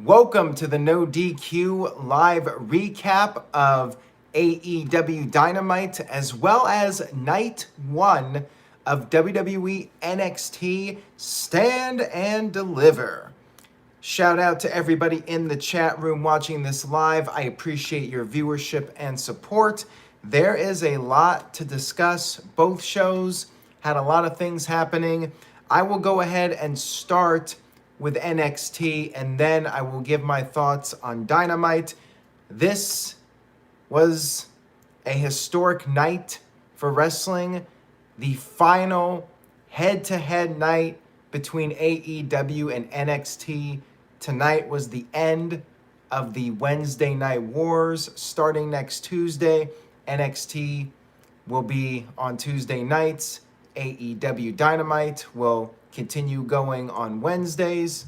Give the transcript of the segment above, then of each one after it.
Welcome to the No DQ live recap of AEW Dynamite as well as night one of WWE NXT Stand and Deliver. Shout out to everybody in the chat room watching this live. I appreciate your viewership and support. There is a lot to discuss. Both shows had a lot of things happening. I will go ahead and start with NXT, and then I will give my thoughts on Dynamite. This was a historic night for wrestling. The final head-to-head night between AEW and NXT. Tonight was the end of the Wednesday Night Wars. Starting next Tuesday, NXT will be on Tuesday nights. AEW Dynamite will continue going on Wednesdays.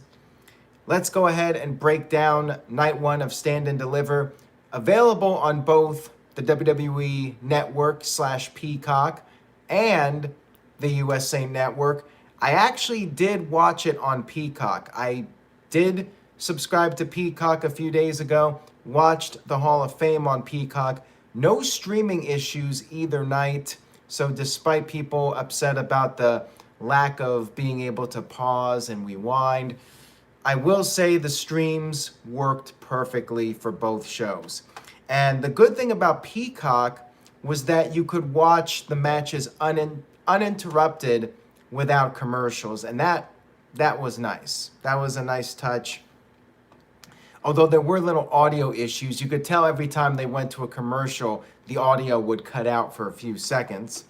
Let's go ahead and break down night one of Stand and Deliver, available on both the WWE Network / Peacock and the USA Network. I actually did watch it on Peacock. I did subscribe to Peacock a few days ago, watched the Hall of Fame on Peacock. No streaming issues either night. So despite people upset about the lack of being able to pause and rewind, I will say the streams worked perfectly for both shows. And the good thing about Peacock was that you could watch the matches uninterrupted without commercials. And that was nice. That was a nice touch. Although there were little audio issues, you could tell every time they went to a commercial, the audio would cut out for a few seconds.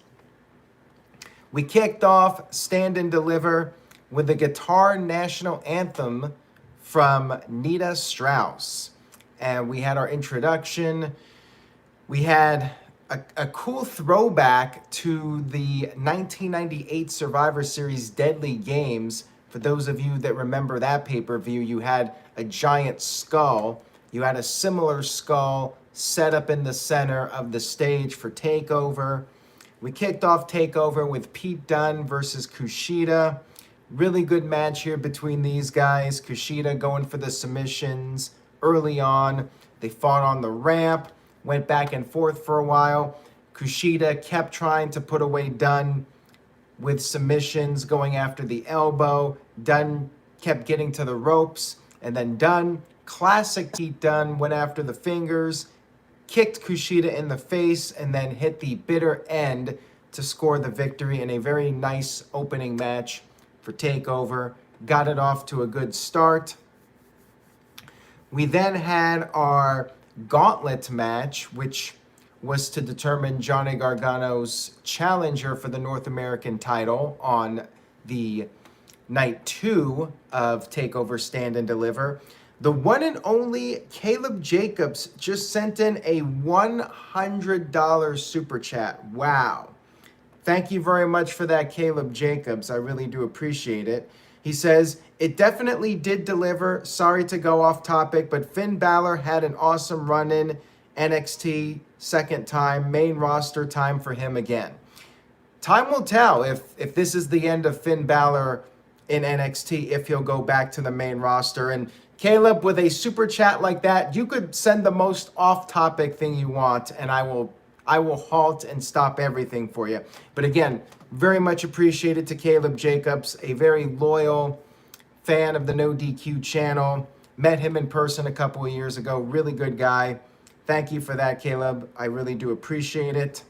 We kicked off Stand and Deliver with the Guitar National Anthem from Nita Strauss. And we had our introduction. We had a cool throwback to the 1998 Survivor Series Deadly Games. For those of you that remember that pay-per-view, you had a giant skull. You had a similar skull set up in the center of the stage for TakeOver. We kicked off TakeOver with Pete Dunne versus Kushida. Really good match here between these guys. Kushida going for the submissions early on. They fought on the ramp, went back and forth for a while. Kushida kept trying to put away Dunne with submissions, going after the elbow. Dunne kept getting to the ropes, and then Dunne, classic Pete Dunne, went after the fingers, kicked Kushida in the face, and then hit the bitter end to score the victory in a very nice opening match for TakeOver. Got it off to a good start. We then had our Gauntlet match, which was to determine Johnny Gargano's challenger for the North American title on the night two of TakeOver Stand and Deliver. The one and only Caleb Jacobs just sent in a $100 super chat. Wow. Thank you very much for that, Caleb Jacobs. I really do appreciate it. He says, it definitely did deliver. Sorry to go off topic, but Finn Balor had an awesome run-in. NXT, second time, main roster time for him again. Time will tell if this is the end of Finn Balor in NXT, if he'll go back to the main roster. And Caleb, with a super chat like that, you could send the most off-topic thing you want, and I will halt and stop everything for you. But again, very much appreciated to Caleb Jacobs, a very loyal fan of the No DQ channel. Met him in person a couple of years ago. Really good guy. Thank you for that, Caleb. I really do appreciate it.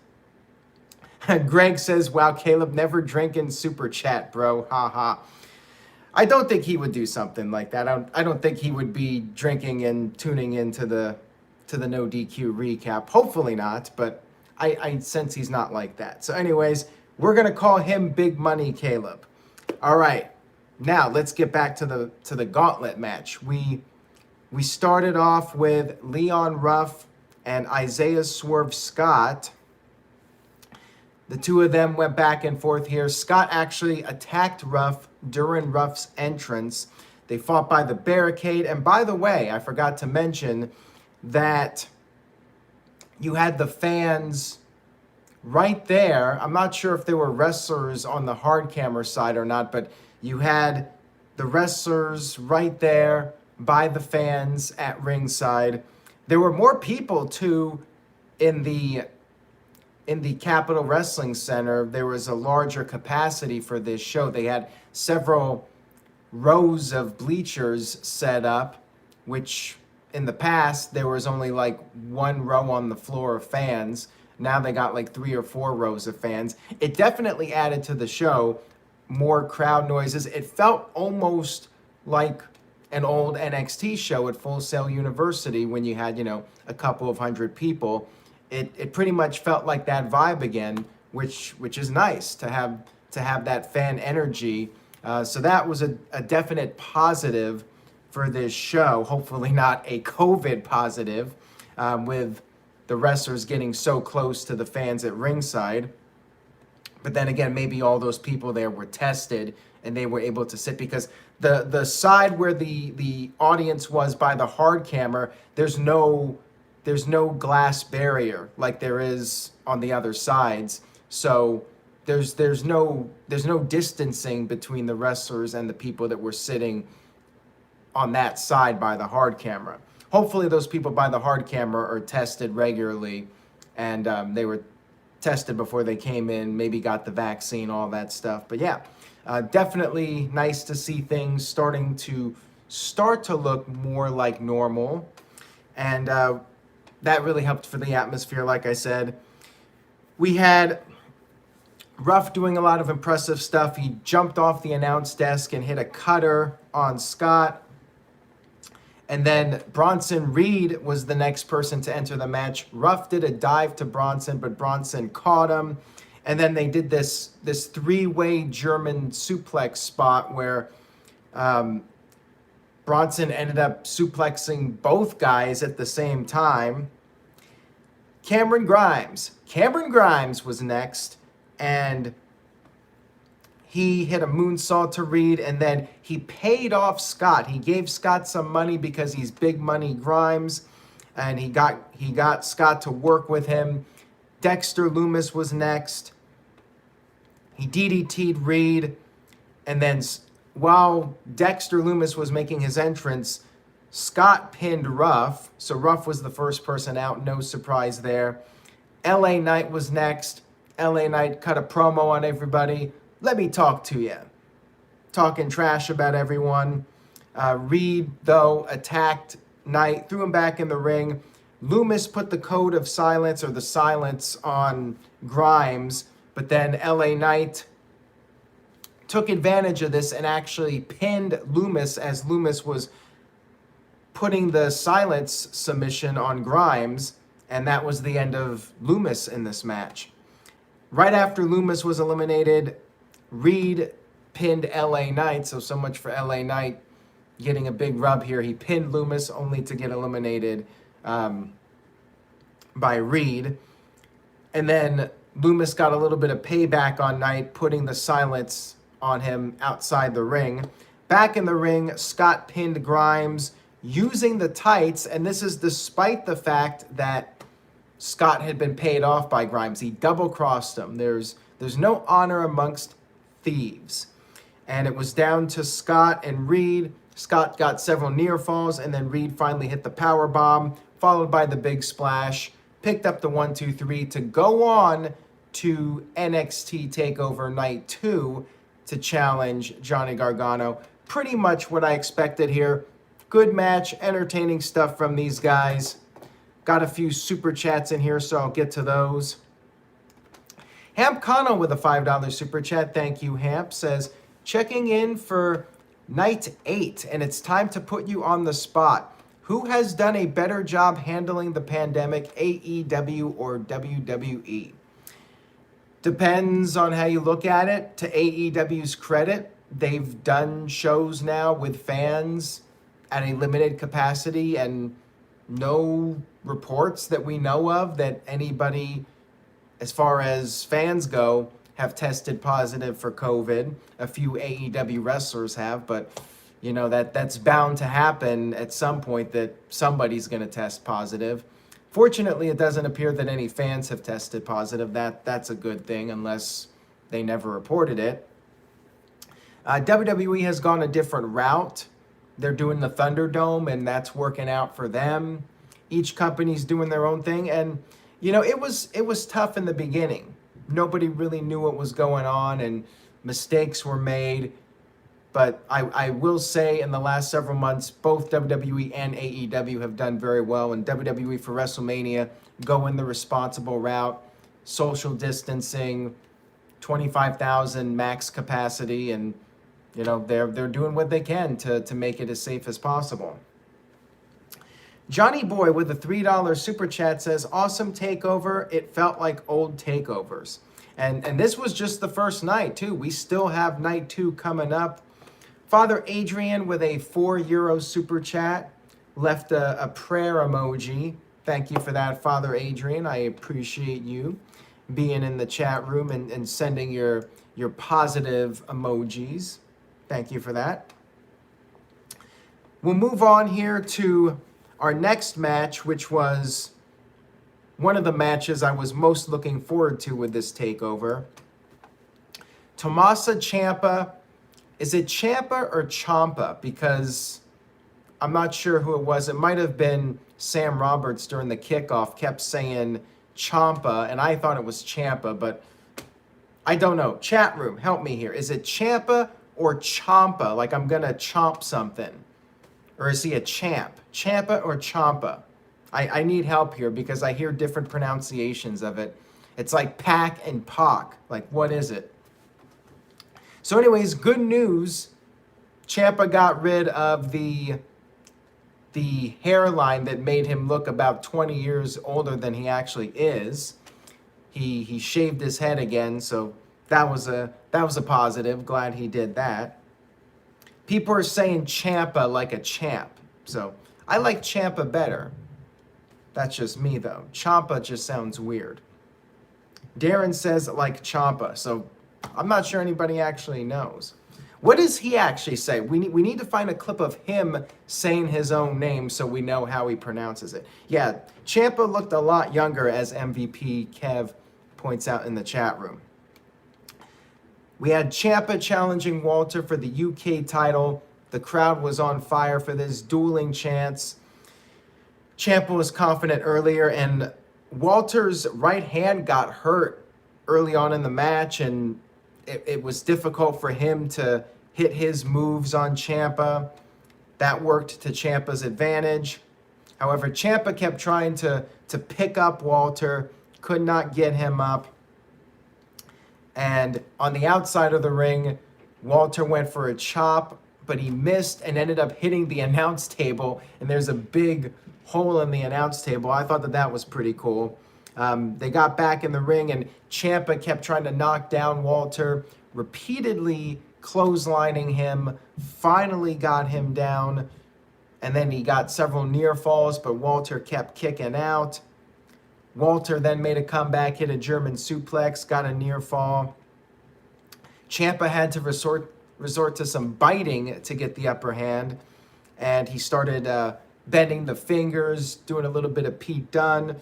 Greg says, wow, Caleb, never drinking super chat, bro. Ha ha. I don't think he would do something like that. I don't think he would be drinking and tuning into the No DQ recap. Hopefully not, but I sense he's not like that. So anyways, we're going to call him Big Money Caleb. All right. Now, let's get back to the Gauntlet match. We started off with Leon Ruff and Isaiah Swerve Scott. The two of them went back and forth here. Scott actually attacked Ruff during Ruff's entrance. They fought by the barricade. And by the way, I forgot to mention that you had the fans right there. I'm not sure if there were wrestlers on the hard camera side or not, but you had the wrestlers right there by the fans at ringside. There were more people too in the Capitol Wrestling Center. There was a larger capacity for this show. They had several rows of bleachers set up, which in the past there was only like one row on the floor of fans. Now they got like 3 or 4 rows of fans. It definitely added to the show, more crowd noises. It felt almost like an old NXT show at Full Sail University when you had, a couple of hundred people. It pretty much felt like that vibe again, which is nice to have that fan energy. So that was a definite positive for this show. Hopefully not a COVID positive, with the wrestlers getting so close to the fans at ringside. But then again, maybe all those people there were tested and they were able to sit, because the side where the audience was by the hard camera, there's no glass barrier like there is on the other sides. So there's no distancing between the wrestlers and the people that were sitting on that side by the hard camera. Hopefully those people by the hard camera are tested regularly, and they were tested before they came in, maybe got the vaccine, all that stuff. But yeah, definitely nice to see things starting to look more like normal. And that really helped for the atmosphere, like I said. We had Ruff doing a lot of impressive stuff. He jumped off the announce desk and hit a cutter on Scott. And then Bronson Reed was the next person to enter the match. Ruff did a dive to Bronson, but Bronson caught him. And then they did this 3-way German suplex spot where Bronson ended up suplexing both guys at the same time. Cameron Grimes was next, and he hit a moonsault to Reed, and then he paid off Scott. He gave Scott some money because he's big money Grimes, and he got Scott to work with him. Dexter Lumis was next. He DDT'd Reed, and then while Dexter Lumis was making his entrance, Scott pinned Ruff. So Ruff was the first person out, no surprise there. LA Knight was next. LA Knight cut a promo on everybody. Let me talk to you. Talking trash about everyone. Reed, though, attacked Knight, threw him back in the ring. Lumis put the code of silence, or the silence, on Grimes, but then LA Knight took advantage of this and actually pinned Lumis as Lumis was putting the silence submission on Grimes, and that was the end of Lumis in this match. Right after Lumis was eliminated, Reed pinned LA Knight, so much for LA Knight getting a big rub here. He pinned Lumis only to get eliminated by Reed. And then Lumis got a little bit of payback on Knight, putting the silence on him outside the ring. Back in the ring, Scott pinned Grimes using the tights, and this is despite the fact that Scott had been paid off by Grimes. He double-crossed him. There's no honor amongst thieves. And it was down to Scott and Reed. Scott got several near falls, and then Reed finally hit the power bomb, followed by the big splash, picked up the 1-2-3 to go on to NXT Takeover Night 2 to challenge Johnny Gargano. Pretty much what I expected here. Good match, entertaining stuff from these guys. Got a few super chats in here, so I'll get to those. Hamp Kano with a $5 super chat. Thank you, Hamp. Says, checking in for Night 8, and it's time to put you on the spot. Who has done a better job handling the pandemic, AEW or WWE? Depends on how you look at it. To AEW's credit, they've done shows now with fans at a limited capacity, and no reports that we know of that anybody, as far as fans go, have tested positive for COVID. A few AEW wrestlers have, but that's bound to happen at some point, that somebody's going to test positive. Fortunately, it doesn't appear that any fans have tested positive. That's a good thing, unless they never reported it. WWE has gone a different route. they're doing the Thunderdome, and that's working out for them. Each company's doing their own thing, and it was tough in the beginning. Nobody really knew what was going on, and mistakes were made. But I will say in the last several months, both WWE and AEW have done very well. And WWE for WrestleMania going the responsible route, social distancing, 25,000 max capacity, and they're doing what they can to make it as safe as possible. Johnny Boy with a $3 super chat says, awesome takeover. It felt like old takeovers. And this was just the first night too. We still have night 2 coming up. Father Adrian with a €4 super chat left a prayer emoji. Thank you for that, Father Adrian. I appreciate you being in the chat room and sending your positive emojis. Thank you for that. We'll move on here to our next match, which was one of the matches I was most looking forward to with this takeover. Tommaso Ciampa. Is it Ciampa or Ciampa? Because I'm not sure who it was. It might have been Sam Roberts during the kickoff kept saying Ciampa, and I thought it was Ciampa, but I don't know. Chat room, help me here. Is it Ciampa or Ciampa? Like I'm going to chomp something. Or is he a champ? Ciampa or Ciampa? I need help here because I hear different pronunciations of it. It's like Pac and Pac. Like, what is it? So anyways, good news. Ciampa got rid of the hairline that made him look about 20 years older than he actually is. He shaved his head again, so that was a positive. Glad he did that. People are saying Ciampa like a champ, so I like Ciampa better. That's just me though. Ciampa just sounds weird. Darren says like Ciampa, so I'm not sure anybody actually knows. What does he actually say? We need to find a clip of him saying his own name so we know how he pronounces it. Yeah, Ciampa looked a lot younger, as MVP Kev points out in the chat room. We had Ciampa challenging Walter for the UK title. The crowd was on fire for this dueling chants. Ciampa was confident earlier, and Walter's right hand got hurt early on in the match, and it was difficult for him to hit his moves on Ciampa. That worked to Ciampa's advantage. However, Ciampa kept trying to pick up Walter, could not get him up. And on the outside of the ring, Walter went for a chop, but he missed and ended up hitting the announce table. And there's a big hole in the announce table. I thought that was pretty cool. They got back in the ring, and Ciampa kept trying to knock down Walter, repeatedly clotheslining him, finally got him down, and then he got several near falls, but Walter kept kicking out. Walter then made a comeback, hit a German suplex, got a near fall. Ciampa had to resort to some biting to get the upper hand, and he started bending the fingers, doing a little bit of Pete Dunn,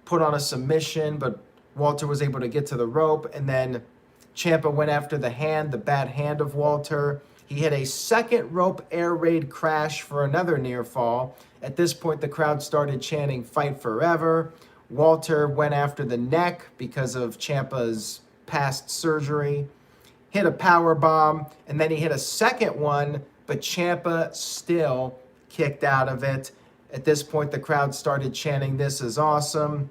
put on a submission, but Walter was able to get to the rope, and then Ciampa went after the hand, the bad hand of Walter. He hit a second rope air raid crash for another near fall. At this point, the crowd started chanting "Fight Forever." Walter went after the neck because of Ciampa's past surgery, hit a power bomb, and then he hit a second one, but Ciampa still kicked out of it. At this point, the crowd started chanting, "This is awesome."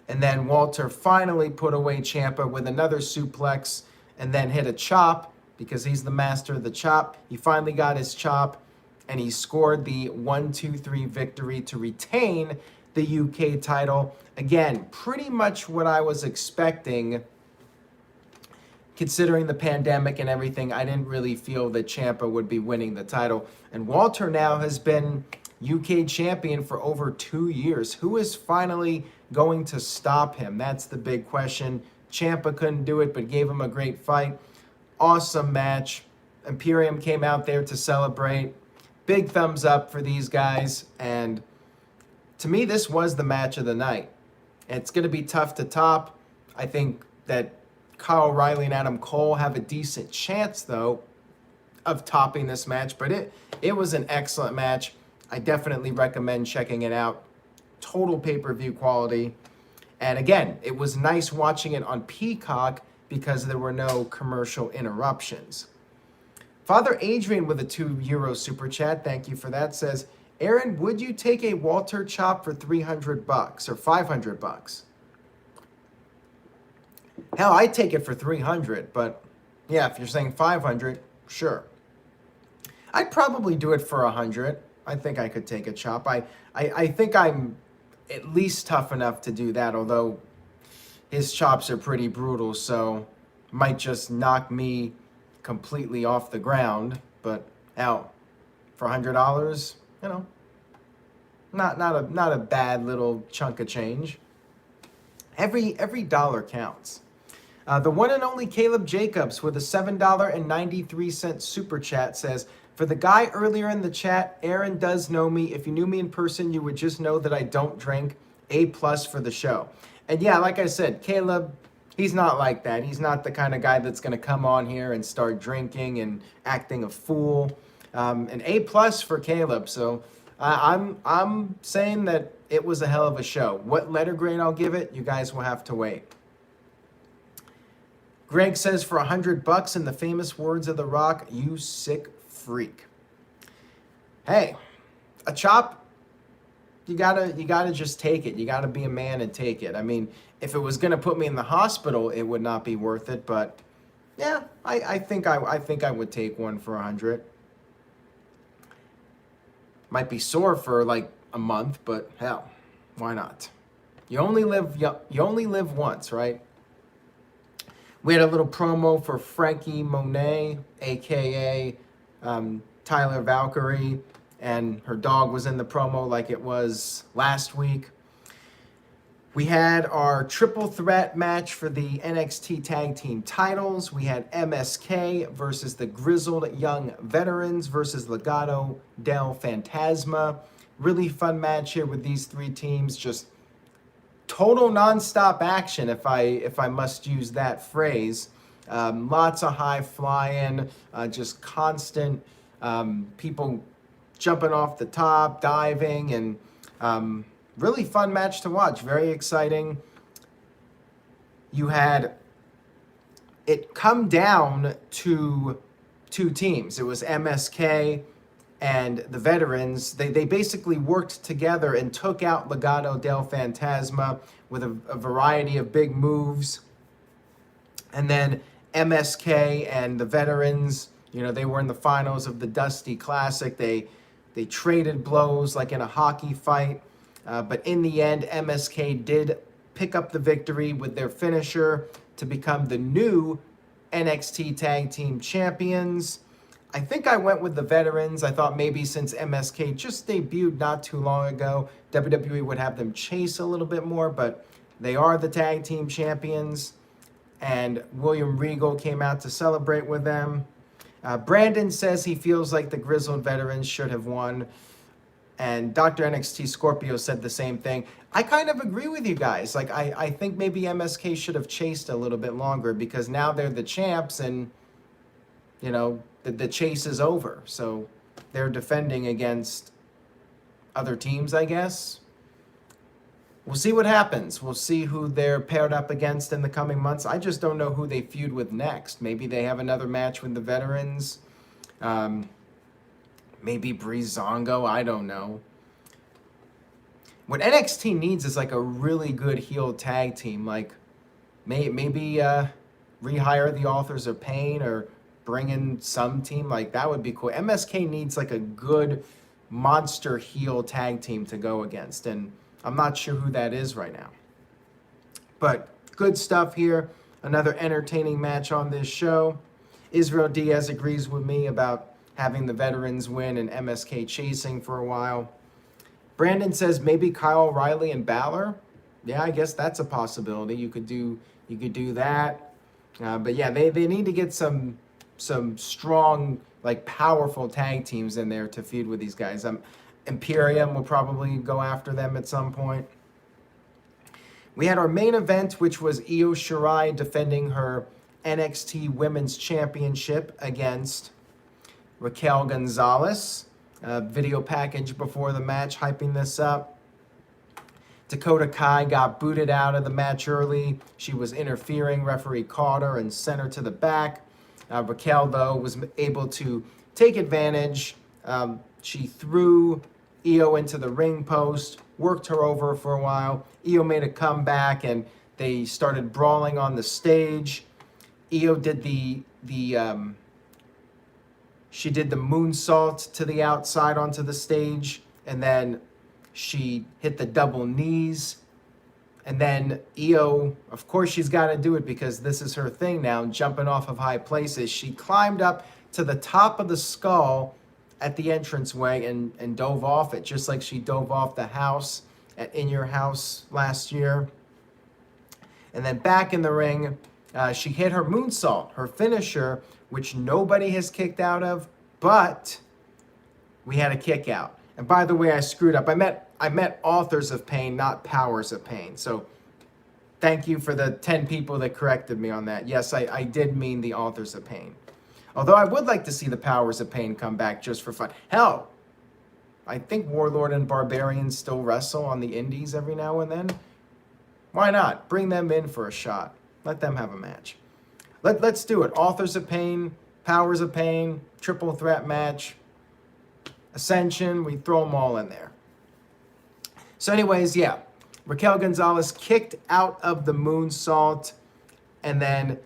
And then Walter finally put away Ciampa with another suplex and then hit a chop because he's the master of the chop. He finally got his chop, and he scored the 1-2-3 victory to retain the UK title. Again, pretty much what I was expecting. Considering the pandemic and everything, I didn't really feel that Ciampa would be winning the title. And Walter now has been UK champion for over 2 years. Who is finally going to stop him? That's the big question. Ciampa couldn't do it, but gave him a great fight. Awesome match. Imperium came out there to celebrate. Big thumbs up for these guys. And to me, this was the match of the night. It's going to be tough to top. I think that Kyle O'Reilly and Adam Cole have a decent chance, though, of topping this match, but it was an excellent match. I definitely recommend checking it out. Total pay-per-view quality. And again, it was nice watching it on Peacock because there were no commercial interruptions. Father Adrian with a €2 super chat, thank you for that, says, Aaron, would you take a Walter chop for $300 or $500? Hell, I'd take it for $300, but yeah, if you're saying $500, sure. I'd probably do it for $100. I think I could take a chop. I think I'm at least tough enough to do that, although his chops are pretty brutal, so might just knock me completely off the ground. But hell, for $100, you know, not a bad little chunk of change. Every dollar counts. The one and only Caleb Jacobs with a $7.93 super chat says, for the guy earlier in the chat, Aaron does know me. If you knew me in person, you would just know that I don't drink. A+ for the show. And yeah, like I said, Caleb, he's not like that. He's not the kind of guy that's going to come on here and start drinking and acting a fool. An A+ for Caleb. So I'm saying that it was a hell of a show. What letter grade I'll give it, you guys will have to wait. Greg says, for $100, in the famous words of The Rock, you sick freak. Hey, a chop, you gotta just take it. You gotta be a man and take it. I mean, if it was gonna put me in the hospital, it would not be worth it. But yeah, I think I would take one for $100. Might be sore for like a month, but hell, why not? You only live once, right? We had a little promo for Frankie Monet, aka Tyler Valkyrie, and her dog was in the promo like it was last week. We had our triple threat match for the NXT Tag Team titles. We had MSK versus the Grizzled Young Veterans versus Legado del Fantasma. Really fun match here with these three teams. Just total nonstop action, if I must use that phrase. Lots of high flying, just constant people jumping off the top, diving, and really fun match to watch. Very exciting. You had it come down to two teams. It was MSK and the Veterans. They basically worked together and took out Legado del Fantasma with a variety of big moves. And then MSK and the Veterans, you know, they were in the finals of the Dusty Classic. They traded blows like in a hockey fight. But in the end, MSK did pick up the victory with their finisher to become the new NXT Tag Team Champions. I think I went with the Veterans. I thought maybe since MSK just debuted not too long ago, WWE would have them chase a little bit more, but they are the Tag Team Champions. And William Regal came out to celebrate with them. Brandon says he feels like the Grizzled Veterans should have won. And Dr. NXT Scorpio said the same thing. I kind of agree with you guys. Like, I think maybe MSK should have chased a little bit longer because now they're the champs and, you know, the chase is over. So they're defending against other teams, I guess. We'll see what happens. We'll see who they're paired up against in the coming months. I just don't know who they feud with next. Maybe they have another match with the Veterans. Maybe Breezango. I don't know. What NXT needs is like a really good heel tag team. Like maybe rehire the Authors of Pain or bring in some team. Like that would be cool. MSK needs like a good monster heel tag team to go against. And I'm not sure who that is right now. But good stuff here. Another entertaining match on this show. Israel Diaz agrees with me about having the Veterans win and MSK chasing for a while. Brandon says maybe Kyle O'Reilly and Balor. Yeah, I guess that's a possibility. You could do that. But yeah, they need to get some strong, like powerful tag teams in there to feud with these guys. Imperium will probably go after them at some point. We had our main event, which was Io Shirai defending her NXT Women's Championship against Raquel Gonzalez. Video package before the match hyping this up. Dakota Kai got booted out of the match early. She was interfering. Referee caught her and sent her to the back. Raquel, though, was able to take advantage. She threw Io into the ring post, worked her over for a while. Io made a comeback, and they started brawling on the stage. Io did she did the moonsault to the outside onto the stage, and then she hit the double knees. And then Io, of course she's got to do it because this is her thing now, jumping off of high places. She climbed up to the top of the skull at the entranceway and dove off it, just like she dove off the house at In Your House last year. And then back in the ring, she hit her moonsault, her finisher, which nobody has kicked out of, but we had a kick out. And by the way, I screwed up. I meant Authors of Pain, not Powers of Pain. So thank you for the 10 people that corrected me on that. Yes, I did mean the Authors of Pain. Although I would like to see the Powers of Pain come back just for fun. Hell, I think Warlord and Barbarian still wrestle on the indies every now and then. Why not? Bring them in for a shot. Let them have a match. Let's do it. Authors of Pain, Powers of Pain, triple threat match, Ascension, we throw them all in there. So anyways, yeah, Raquel Gonzalez kicked out of the moonsault, and then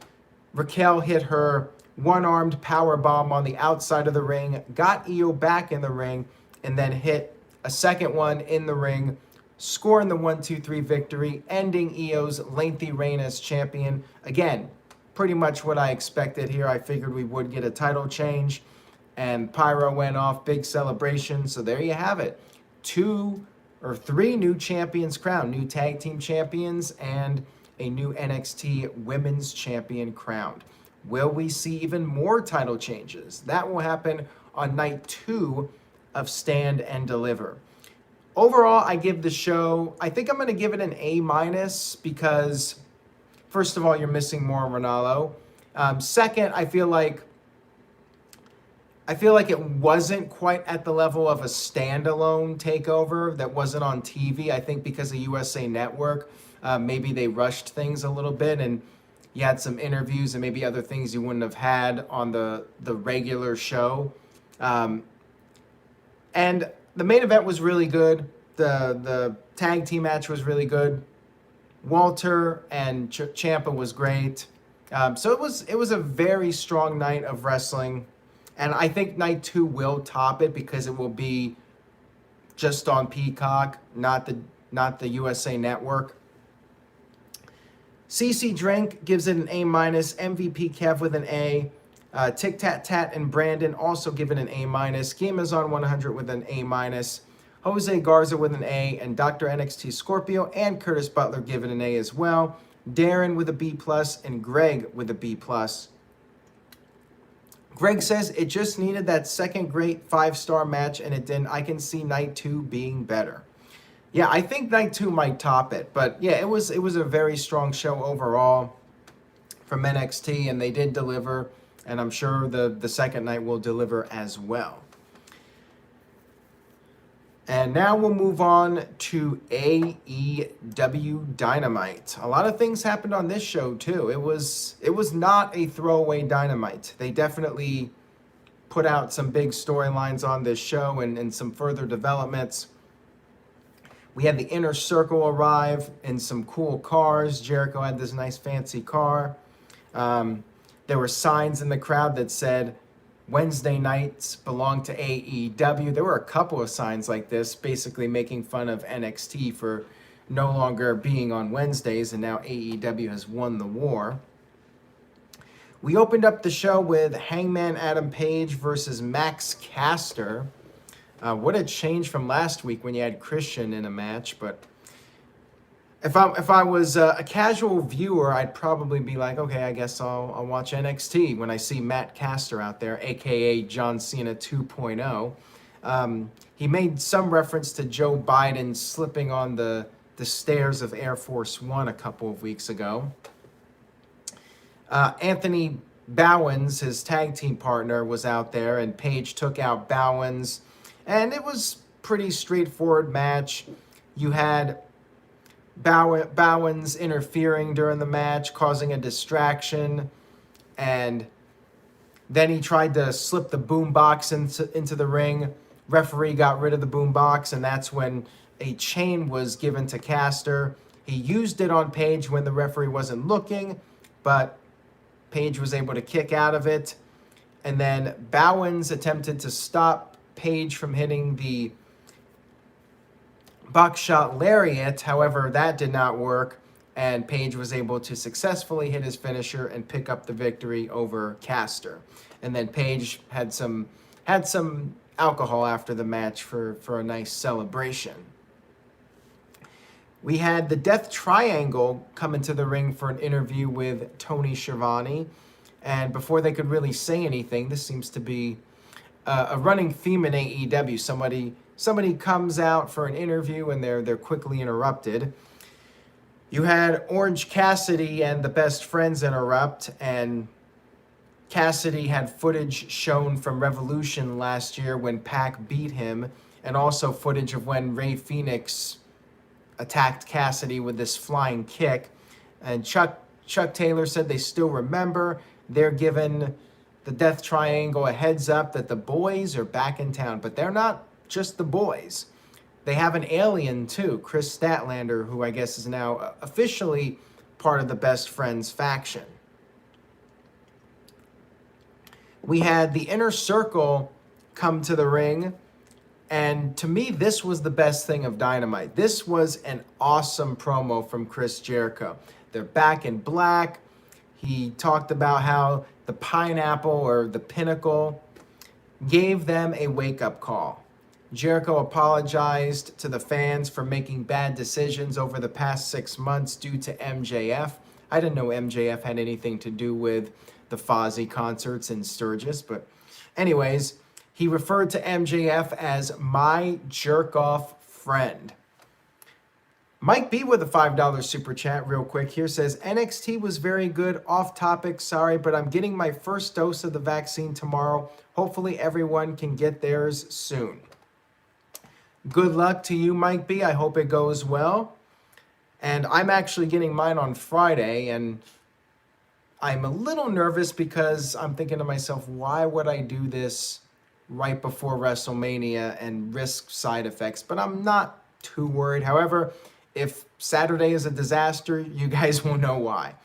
Raquel hit her one-armed power bomb on the outside of the ring, got Io back in the ring, and then hit a second one in the ring, scoring the 1-2-3 victory, ending Io's lengthy reign as champion. Again, pretty much what I expected here. I figured we would get a title change, and Pyro went off, big celebration. So there you have it. 2 or 3 new champions crowned, new tag team champions and a new NXT women's champion crowned. Will we see even more title changes? That will happen on night 2 of Stand and Deliver. Overall, I give the show, I think I'm going to give it an A- because, first of all, you're missing Mauro Ranallo. Second, I feel like it wasn't quite at the level of a standalone takeover that wasn't on TV. I think because of USA Network, maybe they rushed things a little bit, and you had some interviews and maybe other things you wouldn't have had on the regular show. And the main event was really good. The tag team match was really good. Walter and Ciampa was great. So it was a very strong night of wrestling. And I think night 2 will top it because it will be just on Peacock, not the USA Network. CC Drink gives it an A-. MVP Kev with an A. Tic Tat Tat and Brandon also give it an A-. Game is on 100 with an A-. Jose Garza with an A, and Dr. NXT Scorpio and Curtis Butler give it an A as well. Darren with a B+, and Greg with a B+. Greg says it just needed that second great 5-star match, and it didn't. I can see night 2 being better. Yeah, I think night 2 might top it, but yeah, it was a very strong show overall from NXT, and they did deliver, and I'm sure the second night will deliver as well. And now we'll move on to AEW Dynamite. A lot of things happened on this show too. It was not a throwaway Dynamite. They definitely put out some big storylines on this show and some further developments. We had the Inner Circle arrive in some cool cars. Jericho had this nice fancy car. There were signs in the crowd that said, Wednesday nights belong to AEW. There were a couple of signs like this, basically making fun of NXT for no longer being on Wednesdays, and now AEW has won the war. We opened up the show with Hangman Adam Page versus Max Caster. What a change from last week when you had Christian in a match, but if I was a casual viewer, I'd probably be like, okay, I guess I'll watch NXT when I see Matt Caster out there, aka John Cena 2.0. He made some reference to Joe Biden slipping on the stairs of Air Force One a couple of weeks ago. Anthony Bowens, his tag team partner, was out there, and Page took out Bowens, and it was pretty straightforward match. You had Bowens interfering during the match, causing a distraction, and then he tried to slip the boombox into the ring. Referee got rid of the boombox, and that's when a chain was given to Caster. He used it on Page when the referee wasn't looking, but Page was able to kick out of it. And then Bowens attempted to stop Page from hitting the buckshot lariat. However, that did not work, and Page was able to successfully hit his finisher and pick up the victory over Caster. And then Page had some alcohol after the match for a nice celebration. We had the Death Triangle come into the ring for an interview with Tony Schiavone. And before they could really say anything, this seems to be a running theme in AEW. Somebody comes out for an interview and they're quickly interrupted. You had Orange Cassidy and the Best Friends interrupt, and Cassidy had footage shown from Revolution last year when Pac beat him, and also footage of when Rey Fenix attacked Cassidy with this flying kick. And Chuck Taylor said they still remember. They're giving the Death Triangle a heads up that the boys are back in town, but they're not just the boys. They have an alien too, Chris Statlander, who I guess is now officially part of the Best Friends faction. We had the Inner Circle come to the ring, and to me, this was the best thing of Dynamite. This was an awesome promo from Chris Jericho. They're back in black. He talked about how the Pineapple or the Pinnacle gave them a wake-up call. Jericho apologized to the fans for making bad decisions over the past 6 months due to MJF. I didn't know MJF had anything to do with the Fozzy concerts in Sturgis, but anyways, he referred to MJF as my jerk-off friend. Mike B with a $5 super chat real quick here says, NXT was very good, off topic, sorry, but I'm getting my first dose of the vaccine tomorrow. Hopefully everyone can get theirs soon. Good luck to you, Mike B. I hope it goes well. And I'm actually getting mine on Friday, and I'm a little nervous because I'm thinking to myself, why would I do this right before WrestleMania and risk side effects? But I'm not too worried. However, if Saturday is a disaster, you guys will know why.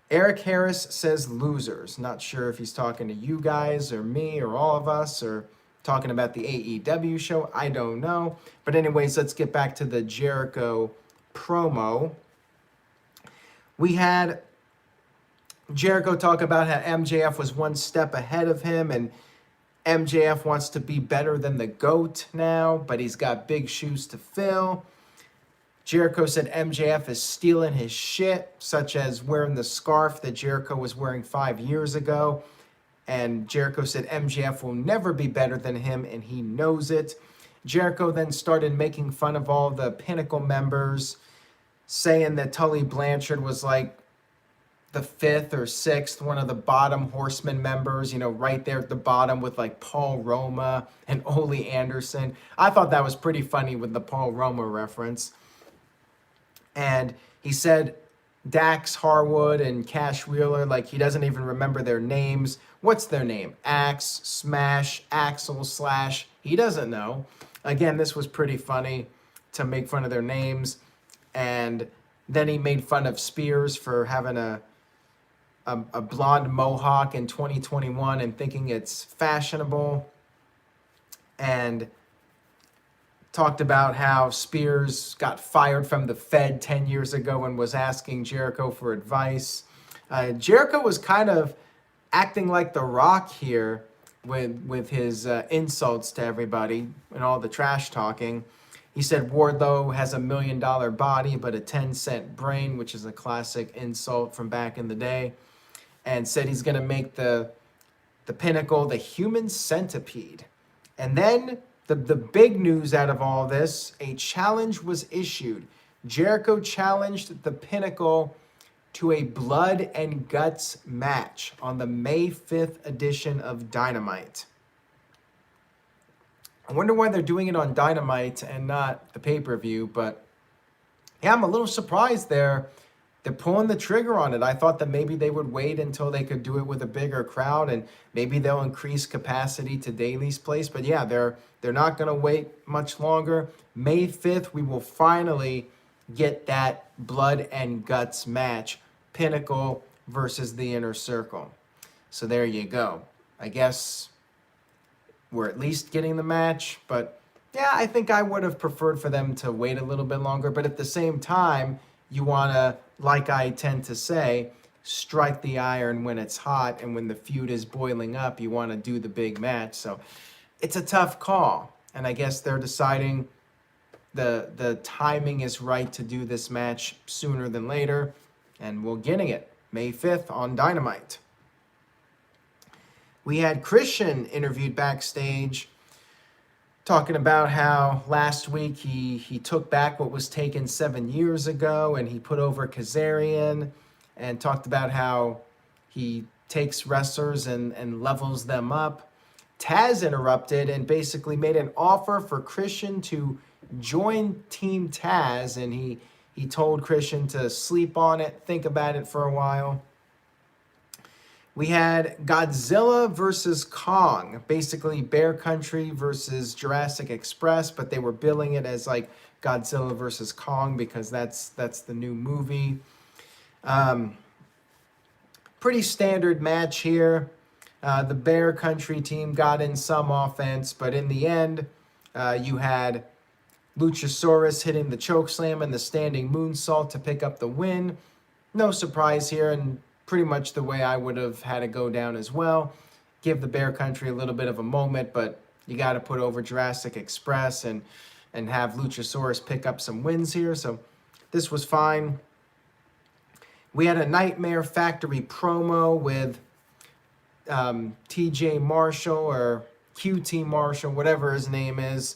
Eric Harris says losers. Not sure if he's talking to you guys or me or all of us or talking about the AEW show. I don't know. But anyways, let's get back to the Jericho promo. We had Jericho talk about how MJF was one step ahead of him, and MJF wants to be better than the GOAT now, but he's got big shoes to fill. Jericho said MJF is stealing his shit, such as wearing the scarf that Jericho was wearing 5 years ago. And Jericho said MJF will never be better than him, and he knows it. Jericho then started making fun of all the Pinnacle members, saying that Tully Blanchard was like the 5th or 6th, one of the bottom Horsemen members, you know, right there at the bottom with like Paul Roma and Ole Anderson. I thought that was pretty funny with the Paul Roma reference. And he said Dax Harwood and Cash Wheeler, like he doesn't even remember their names. What's their name? Axe, Smash, Axel, Slash. He doesn't know. Again, this was pretty funny to make fun of their names. And then he made fun of Spears for having a blonde mohawk in 2021 and thinking it's fashionable. And talked about how Spears got fired from the Fed 10 years ago and was asking Jericho for advice. Jericho was kind of acting like The Rock here with his insults to everybody and all the trash talking. He said Wardlow has $1 million body but a 10-cent brain, which is a classic insult from back in the day, and said he's going to make the Pinnacle the human centipede. And then the big news out of all this, a challenge was issued. Jericho challenged the Pinnacle to a blood and guts match on the May 5th edition of Dynamite. I wonder why they're doing it on Dynamite and not the pay-per-view, but yeah, I'm a little surprised they're pulling the trigger on it. I thought that maybe they would wait until they could do it with a bigger crowd, and maybe they'll increase capacity to Daly's Place. But yeah, they're not going to wait much longer. May 5th, we will finally get that blood and guts match, Pinnacle versus the Inner Circle. So there you go. I guess we're at least getting the match, but yeah, I think I would have preferred for them to wait a little bit longer. But at the same time, you want to, like I tend to say, strike the iron when it's hot, and when the feud is boiling up, you want to do the big match. So it's a tough call, and I guess they're deciding the timing is right to do this match sooner than later, and we're getting it May 5th on Dynamite. We had Christian interviewed backstage, talking about how last week he took back what was taken 7 years ago, and he put over Kazarian, and talked about how he takes wrestlers and levels them up. Taz interrupted and basically made an offer for Christian to join Team Taz, and he told Christian to sleep on it, think about it for a while. We had Godzilla versus Kong, basically Bear Country versus Jurassic Express, but they were billing it as like Godzilla versus Kong because that's the new movie. Pretty standard match here. The Bear Country team got in some offense, but in the end, you had Luchasaurus hitting the chokeslam and the standing moonsault to pick up the win. No surprise here, and pretty much the way I would have had it go down as well. Give the Bear Country a little bit of a moment, but you got to put over Jurassic Express and have Luchasaurus pick up some wins here. So this was fine. We had a Nightmare Factory promo with TJ Marshall, or QT Marshall, whatever his name is.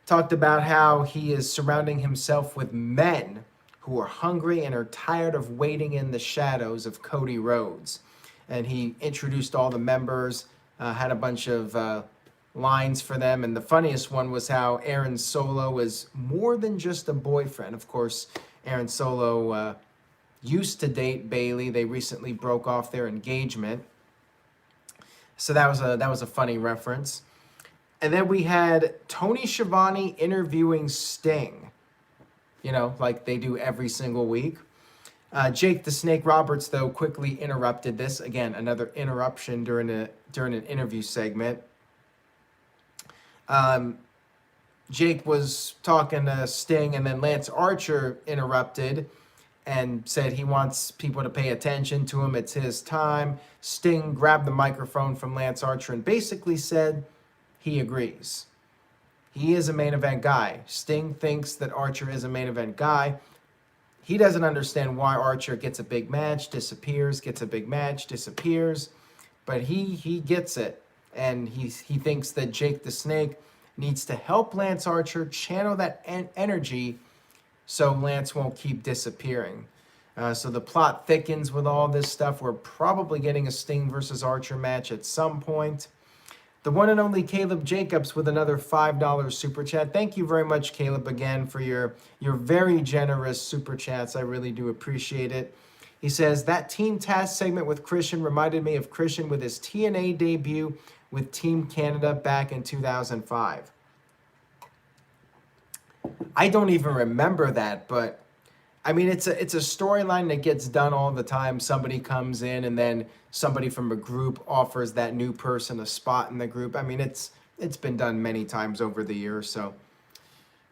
Talked about how he is surrounding himself with men who are hungry and are tired of waiting in the shadows of Cody Rhodes. And he introduced all the members, had a bunch of lines for them. And the funniest one was how Aaron Solo is more than just a boyfriend. Of course, Aaron Solo used to date Bayley. They recently broke off their engagement. So that was a funny reference. And then we had Tony Schiavone interviewing Sting, you know, like they do every single week. Jake the Snake Roberts, though, quickly interrupted this. Again, another interruption during an interview segment. Jake was talking to Sting, and then Lance Archer interrupted and said he wants people to pay attention to him. It's his time. Sting grabbed the microphone from Lance Archer and basically said he agrees. He is a main event guy. Sting thinks that Archer is a main event guy. He doesn't understand why Archer gets a big match, disappears, gets a big match, disappears. But he gets it. And he thinks that Jake the Snake needs to help Lance Archer channel that energy so Lance won't keep disappearing. So the plot thickens with all this stuff. We're probably getting a Sting versus Archer match at some point. The one and only Caleb Jacobs with another $5 super chat. Thank you very much, Caleb, again, for your very generous super chats. I really do appreciate it. He says, that Team Taz segment with Christian reminded me of Christian with his TNA debut with Team Canada back in 2005. I don't even remember that, but I mean, it's a storyline that gets done all the time. Somebody comes in and then somebody from a group offers that new person a spot in the group. I mean, it's been done many times over the years, so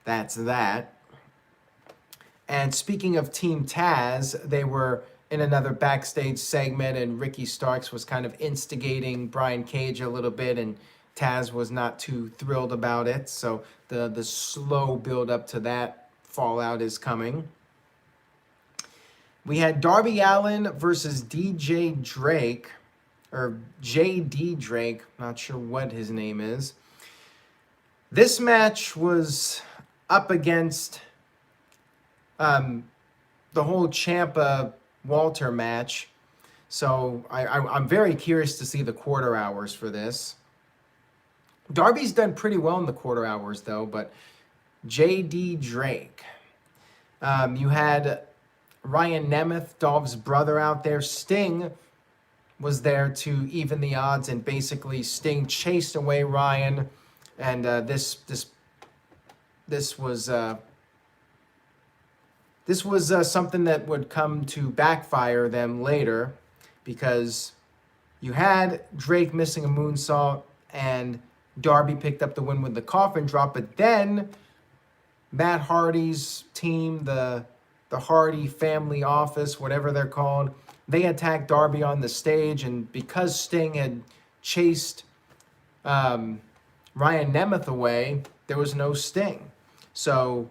that's that. And speaking of Team Taz, they were in another backstage segment, and Ricky Starks was kind of instigating Brian Cage a little bit, and Taz was not too thrilled about it. So the slow build up to that fallout is coming. We had Darby Allin versus DJ Drake, or JD Drake, not sure what his name is. This match was up against the whole Ciampa Walter match. So I'm very curious to see the quarter hours for this. Darby's done pretty well in the quarter hours though, but J.D. Drake. You had Ryan Nemeth, Dolph's brother, out there. Sting was there to even the odds, and basically Sting chased away Ryan, and this was something that would come to backfire them later, because you had Drake missing a moonsault and Darby picked up the win with the coffin drop, but then Matt Hardy's team, the Hardy family office, whatever they're called, they attacked Darby on the stage, and because Sting had chased Ryan Nemeth away, there was no Sting. So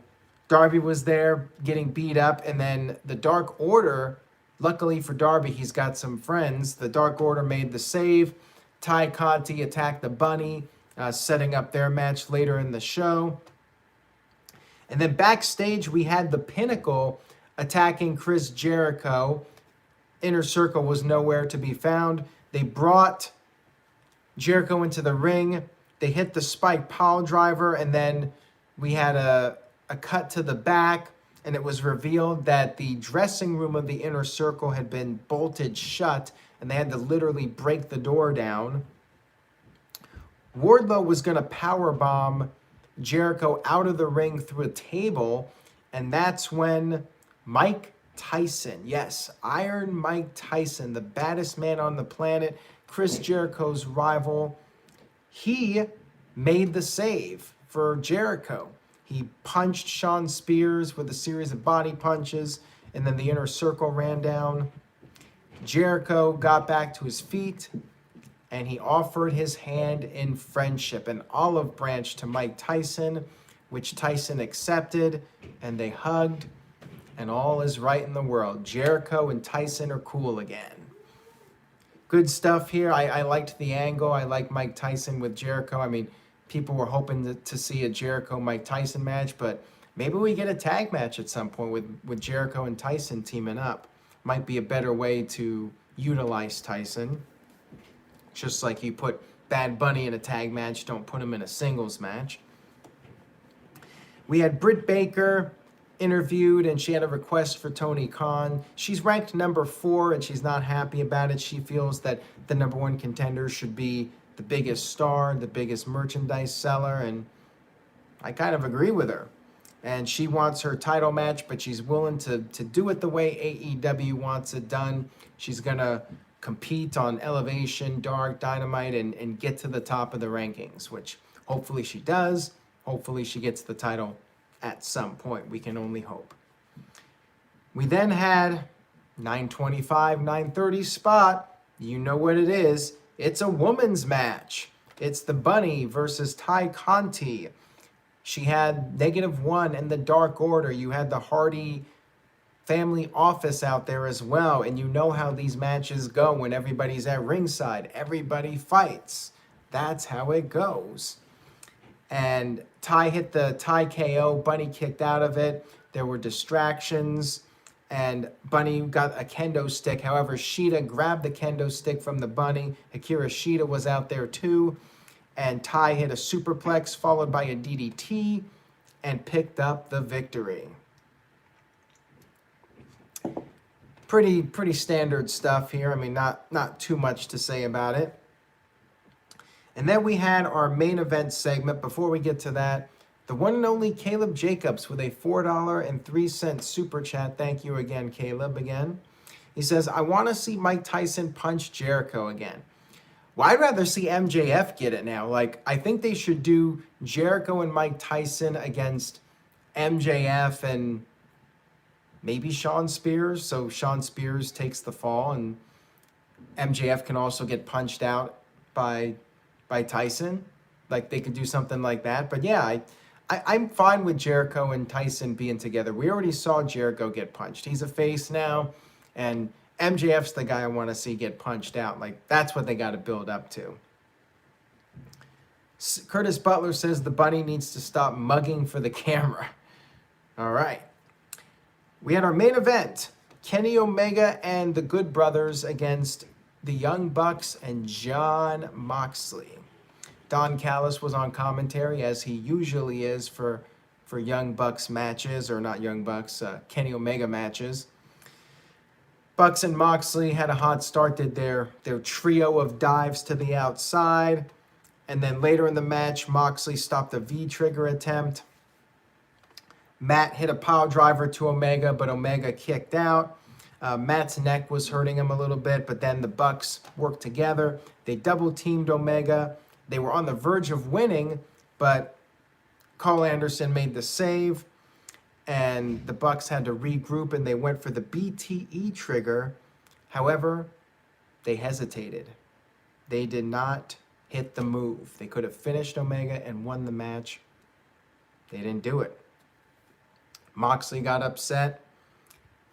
Darby was there getting beat up, and then the Dark Order, luckily for Darby, he's got some friends. The Dark Order made the save. Tay Conti attacked the Bunny, setting up their match later in the show. And then backstage, we had the Pinnacle attacking Chris Jericho. Inner Circle was nowhere to be found. They brought Jericho into the ring. They hit the spike pile driver, and then we had a cut to the back, and it was revealed that the dressing room of the Inner Circle had been bolted shut, and they had to literally break the door down. Wardlow was going to powerbomb Jericho out of the ring through a table, and that's when Mike Tyson, yes, Iron Mike Tyson, the baddest man on the planet, Chris Jericho's rival, he made the save for Jericho. He punched Shawn Spears with a series of body punches, and then the Inner Circle ran down. Jericho got back to his feet, and he offered his hand in friendship, an olive branch to Mike Tyson, which Tyson accepted, and they hugged, and all is right in the world. Jericho and Tyson are cool again. Good stuff here. I liked the angle. I like Mike Tyson with Jericho. I mean, people were hoping to see a Jericho-Mike Tyson match, but maybe we get a tag match at some point with Jericho and Tyson teaming up. Might be a better way to utilize Tyson. Just like you put Bad Bunny in a tag match, don't put him in a singles match. We had Britt Baker interviewed, and she had a request for Tony Khan. She's ranked number 4, and she's not happy about it. She feels that the number 1 contender should be the biggest star, the biggest merchandise seller, and I kind of agree with her. And she wants her title match, but she's willing to do it the way AEW wants it done. She's going to compete on Elevation, Dark, Dynamite, and get to the top of the rankings, which hopefully she does. Hopefully she gets the title at some point. We can only hope. We then had 9:25, 9:30 spot. You know what it is. It's a women's match. It's the Bunny versus Tay Conti. She had -1 in the Dark Order. You had the Hardy family office out there as well. And you know how these matches go when everybody's at ringside. Everybody fights. That's how it goes. And Ty hit the Ty KO. Bunny kicked out of it. There were distractions. And Bunny got a kendo stick. However, Shida grabbed the kendo stick from the Bunny. Akira Shida was out there too. And Ty hit a superplex followed by a DDT and picked up the victory. Pretty standard stuff here. I mean, not too much to say about it. And then we had our main event segment. Before we get to that, the one and only Caleb Jacobs with a $4.03 super chat. Thank you again, Caleb, again. He says, I want to see Mike Tyson punch Jericho again. Well, I'd rather see MJF get it now. Like, I think they should do Jericho and Mike Tyson against MJF and maybe Shawn Spears. So Shawn Spears takes the fall and MJF can also get punched out by Tyson. Like, they could do something like that. But yeah, I'm fine with Jericho and Tyson being together. We already saw Jericho get punched. He's a face now, and MJF's the guy I want to see get punched out. Like, that's what they got to build up to. Curtis Butler says the Bunny needs to stop mugging for the camera. All right. We had our main event, Kenny Omega and the Good Brothers against the Young Bucks and Jon Moxley. Don Callis was on commentary, as he usually is for Young Bucks matches, or not Young Bucks, Kenny Omega matches. Bucks and Moxley had a hot start, did their trio of dives to the outside. And then later in the match, Moxley stopped a V-trigger attempt. Matt hit a pile driver to Omega, but Omega kicked out. Matt's neck was hurting him a little bit, but then the Bucks worked together. They double-teamed Omega. They were on the verge of winning, but Carl Anderson made the save, and the Bucks had to regroup, and they went for the BTE trigger. However, they hesitated. They did not hit the move. They could have finished Omega and won the match. They didn't do it. Moxley got upset.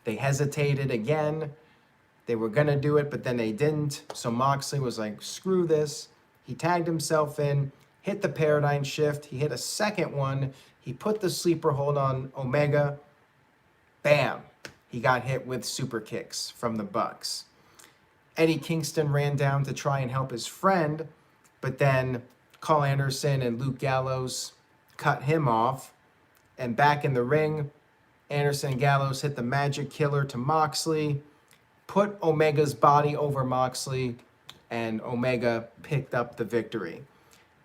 They hesitated again. They were going to do it, but then they didn't. So Moxley was like, screw this. He tagged himself in, hit the paradigm shift. He hit a second one. He put the sleeper hold on Omega. Bam. He got hit with super kicks from the Bucks. Eddie Kingston ran down to try and help his friend, but then Carl Anderson and Luke Gallows cut him off. And back in the ring, Anderson and Gallows hit the Magic Killer to Moxley, put Omega's body over Moxley, and Omega picked up the victory.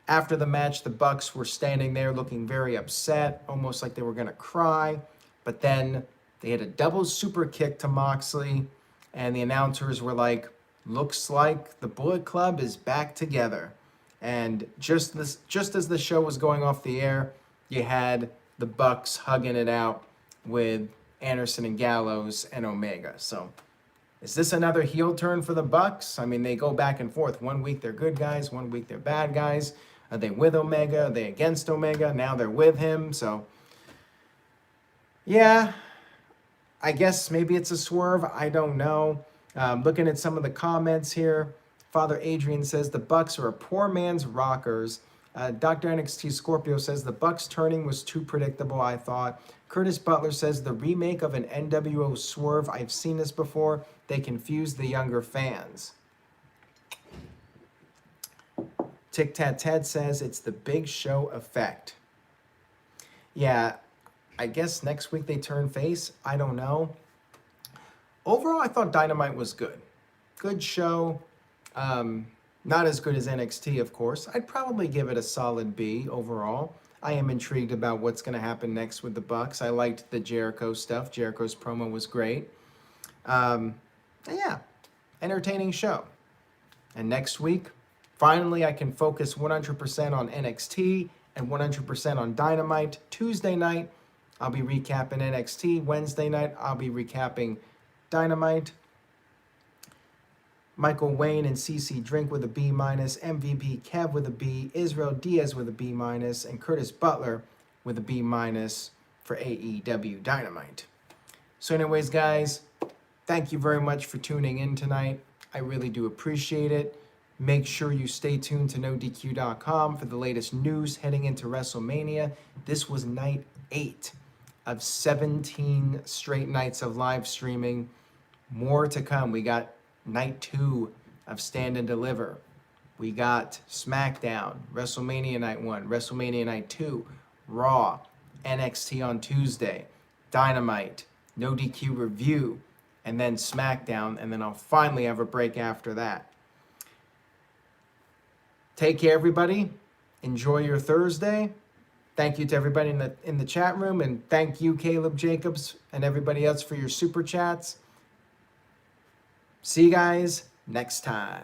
After the match, the Bucks were standing there looking very upset, almost like they were going to cry. But then they hit a double super kick to Moxley, and the announcers were like, looks like the Bullet Club is back together. And just as the show was going off the air, you had the Bucks hugging it out with Anderson and Gallows and Omega. So is this another heel turn for the Bucks? I mean, they go back and forth. 1 week they're good guys, 1 week they're bad guys. Are they with Omega? Are they against Omega? Now they're with him. So, yeah, I guess maybe it's a swerve. I don't know. Looking at some of the comments here, Father Adrian says the Bucks are a poor man's Rockers. Dr. NXT Scorpio says the Bucks turning was too predictable, I thought. Curtis Butler says the remake of an NWO swerve. I've seen this before. They confuse the younger fans. Tic Tat Ted says it's the Big Show effect. Yeah, I guess next week they turn face. I don't know. Overall, I thought Dynamite was good. Good show. Not as good as NXT, of course. I'd probably give it a solid B overall. I am intrigued about what's going to happen next with the Bucks. I liked the Jericho stuff. Jericho's promo was great. Yeah, entertaining show. And next week, finally, I can focus 100% on NXT and 100% on Dynamite. Tuesday night, I'll be recapping NXT. Wednesday night, I'll be recapping Dynamite. Michael Wayne and CC Drink with a B-, MVP Kev with a B, Israel Diaz with a B-, and Curtis Butler with a B- for AEW Dynamite. So anyways, guys, thank you very much for tuning in tonight. I really do appreciate it. Make sure you stay tuned to NoDQ.com for the latest news heading into WrestleMania. This was night 8 of 17 straight nights of live streaming. More to come. We got night 2 of Stand and Deliver. We got Smackdown, WrestleMania Night 1, WrestleMania Night 2, Raw, NXT on Tuesday, Dynamite, No DQ review, and then Smackdown, and then I'll finally have a break after that. Take care, everybody. Enjoy your Thursday. Thank you to everybody in the chat room, and thank you, Caleb Jacobs, and everybody else for your super chats. See you guys next time.